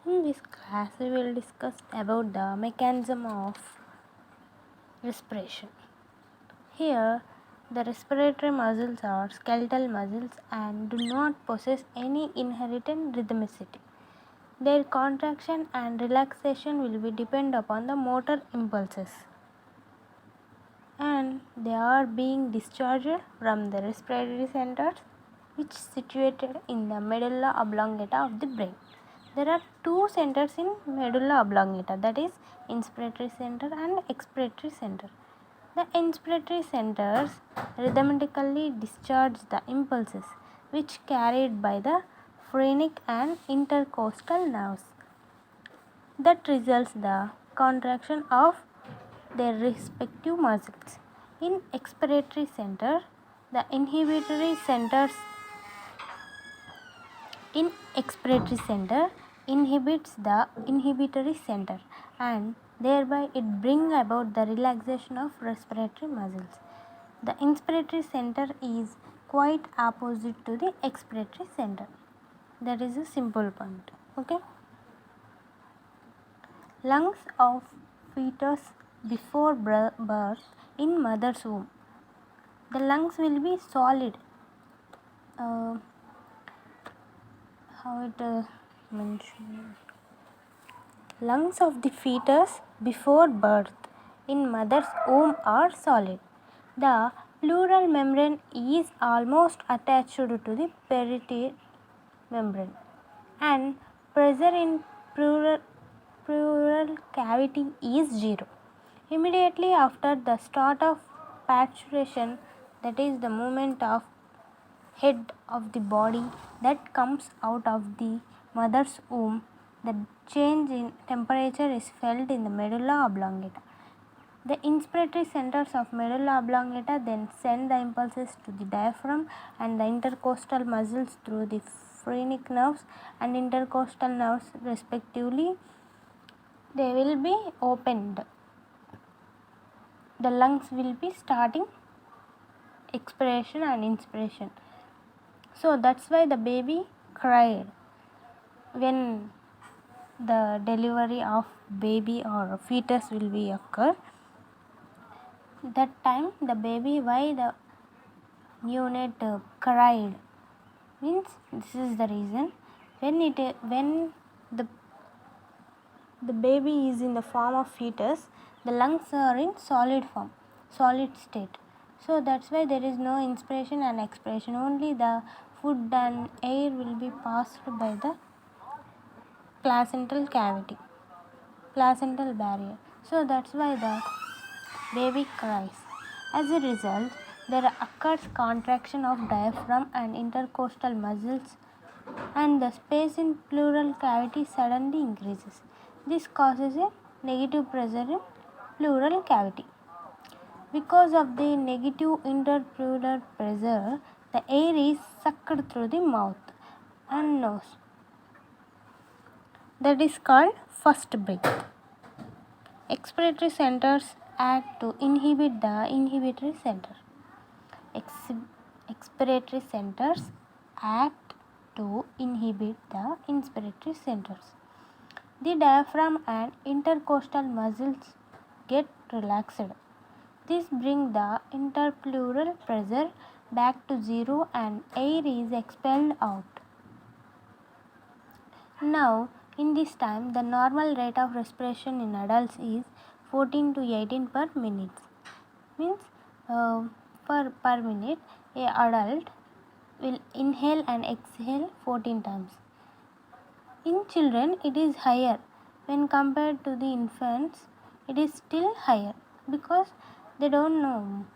In this class, we will discuss about the mechanism of respiration. Here, the respiratory muscles are skeletal muscles and do not possess any inherent rhythmicity. Their contraction and relaxation will be depend upon the motor impulses, and they are being discharged from the respiratory centers which is situated in the medulla oblongata of the brain. There are two centers in medulla oblongata, that is inspiratory center and expiratory center. The inspiratory centers rhythmically discharge the impulses which carried by the phrenic and intercostal nerves that results the contraction of their respective muscles. In expiratory center, the inhibitory centers in expiratory center inhibits the inhibitory center, and thereby it brings about the relaxation of respiratory muscles. The inspiratory center is quite opposite to the expiratory center. That is a simple point. Okay. Lungs of fetus before birth in mother's womb. The lungs will be solid. How it mentioned? Lungs of the fetus before birth in mother's womb are solid. The pleural membrane is almost attached to the parietal membrane, and pressure in pleural cavity is zero. Immediately after the start of parturition, that is the movement of head of the body that comes out of the mother's womb, the change in temperature is felt in the medulla oblongata. The inspiratory centers of medulla oblongata then send the impulses to the diaphragm and the intercostal muscles through the phrenic nerves and intercostal nerves respectively. They will be opened. The lungs will be starting expiration and inspiration. So that's why the baby cried when the delivery of baby or fetus will be occur. That time the baby, why the neonate cried, means this is the reason when the baby is in the form of fetus, the lungs are in solid form, solid state. So that's why there is no inspiration and expiration, only the food and air will be passed by the placental cavity, placental barrier. So that's why the baby cries. As a result, there occurs contraction of diaphragm and intercostal muscles, and the space in pleural cavity suddenly increases. This causes a negative pressure in pleural cavity. Because of the negative interpleural pressure, the air is sucked through the mouth and nose. That is called first breath. Expiratory centers act to inhibit the inhibitory center. Expiratory centers act to inhibit the inspiratory centers. The diaphragm and intercostal muscles get relaxed. This brings the interpleural pressure back to zero and air is expelled out. Now, in this time, the normal rate of respiration in adults is 14 to 18 per minute. Means per minute, a adult will inhale and exhale 14 times. In children, it is higher. When compared to the infants, it is still higher because they don't know.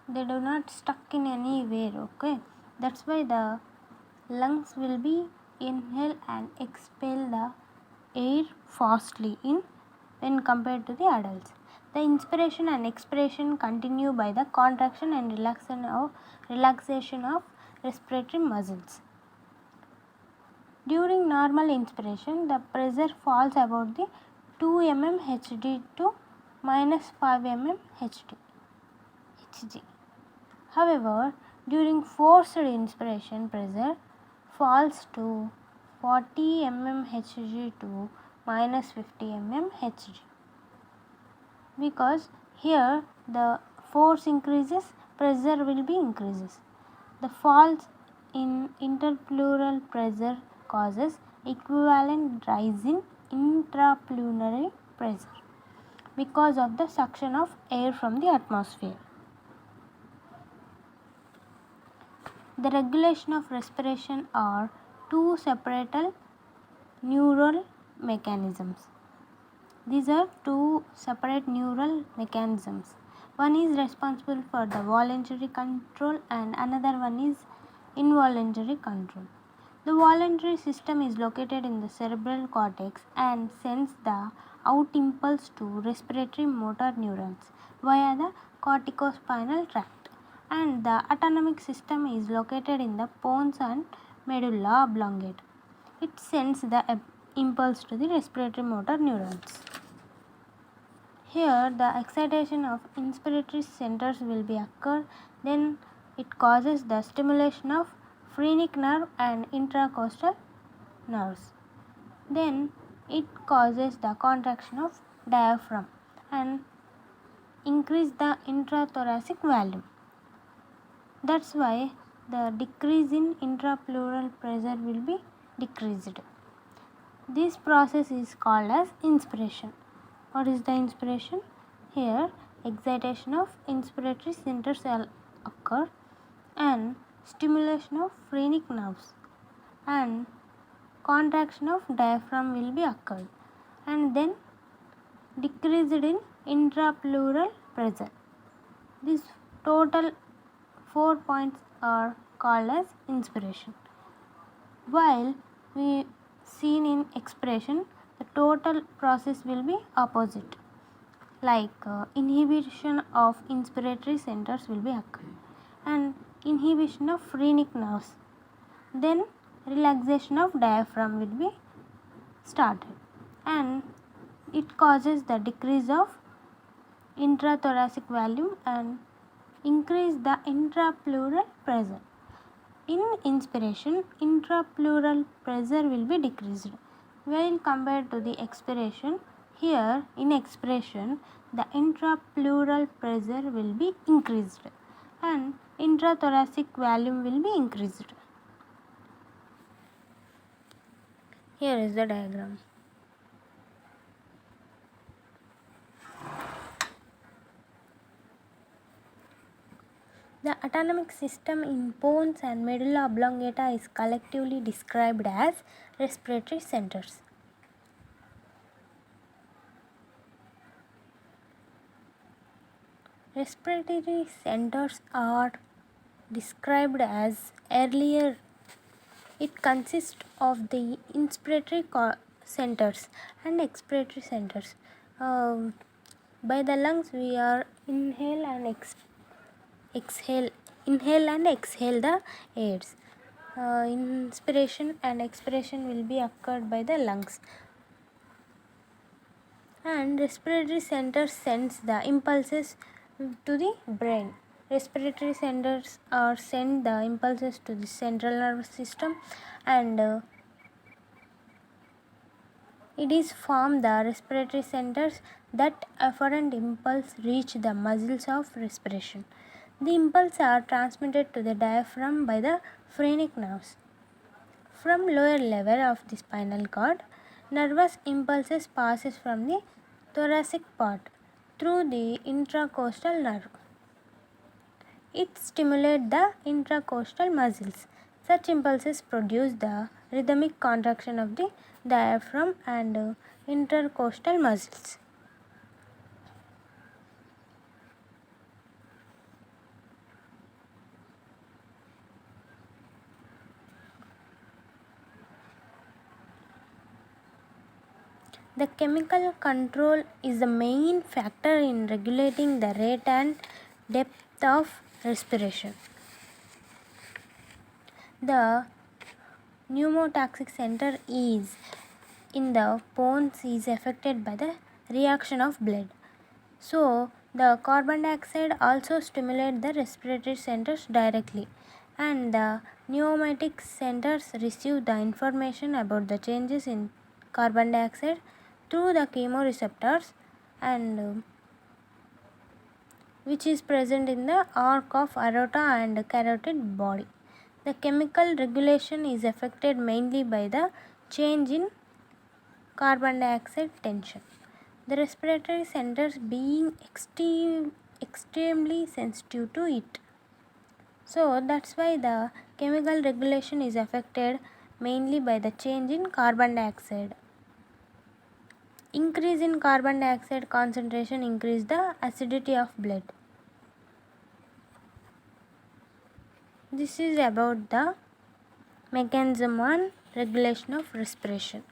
They do not stuck in anywhere. Okay, that's why the lungs will be inhale and expel the air fastly in when compared to the adults. The inspiration and expiration continue by the contraction and relaxation of respiratory muscles. During normal inspiration, the pressure falls about the 2 mm Hg to minus 5 mm Hg. However, during forced inspiration, pressure falls to 40 mmHg to minus 50 mmHg, because here the force increases, pressure will be increases. The falls in interpleural pressure causes equivalent rise in intrapulmonary pressure because of the suction of air from the atmosphere. The regulation of respiration are two separate neural mechanisms. These are two separate neural mechanisms. One is responsible for the voluntary control and another one is involuntary control. The voluntary system is located in the cerebral cortex and sends the out impulse to respiratory motor neurons via the corticospinal tract, and the autonomic system is located in the pons and medulla oblongata. It sends the impulse to the respiratory motor neurons. Here the excitation of inspiratory centers will be occur, then it causes the stimulation of phrenic nerve and intracostal nerves. Then it causes the contraction of diaphragm and increase the intrathoracic volume. That's why the decrease in intrapleural pressure will be decreased. This process is called as inspiration. What is the inspiration? Here excitation of inspiratory centers will occur and stimulation of phrenic nerves and contraction of diaphragm will be occurred, and then decreased in intrapleural pressure. These total 4 points are called as inspiration. While we seen in expiration, the total process will be opposite, like inhibition of inspiratory centers will be occurred and inhibition of phrenic nerves, then relaxation of diaphragm will be started, and it causes the decrease of intrathoracic volume and increase the intrapleural pressure. In inspiration, intrapleural pressure will be decreased while compared to the expiration. Here in expiration, the intrapleural pressure will be increased and intrathoracic volume will be increased. Here is the diagram. The autonomic system in pons and medulla oblongata is collectively described as respiratory centers. Respiratory centers are described as earlier. It consists of the inspiratory centers and expiratory centers. By the lungs we are inhale and exhale the airs. Inspiration and expiration will be occurred by the lungs, and respiratory center sends the impulses to the brain. Respiratory centers are send the impulses to the central nervous system, and it is from the respiratory centers that afferent impulse reach the muscles of respiration. The impulses are transmitted to the diaphragm by the phrenic nerves. From lower level of the spinal cord, nervous impulses passes from the thoracic part through the intracostal nerve. It stimulates the intracostal muscles. Such impulses produce the rhythmic contraction of the diaphragm and intercostal muscles. The chemical control is the main factor in regulating the rate and depth of respiration. The pneumotoxic center is in the pons is affected by the reaction of blood. So the carbon dioxide also stimulates the respiratory centers directly, and the Pneumatic centers receive the information about the changes in carbon dioxide through the chemoreceptors and which is present in the arc of aorta and carotid body. The chemical regulation is affected mainly by the change in carbon dioxide tension. The respiratory centers being extremely sensitive to it. So that's why the chemical regulation is affected mainly by the change in carbon dioxide. Increase in carbon dioxide concentration increase the acidity of blood. This is about the mechanism on regulation of respiration.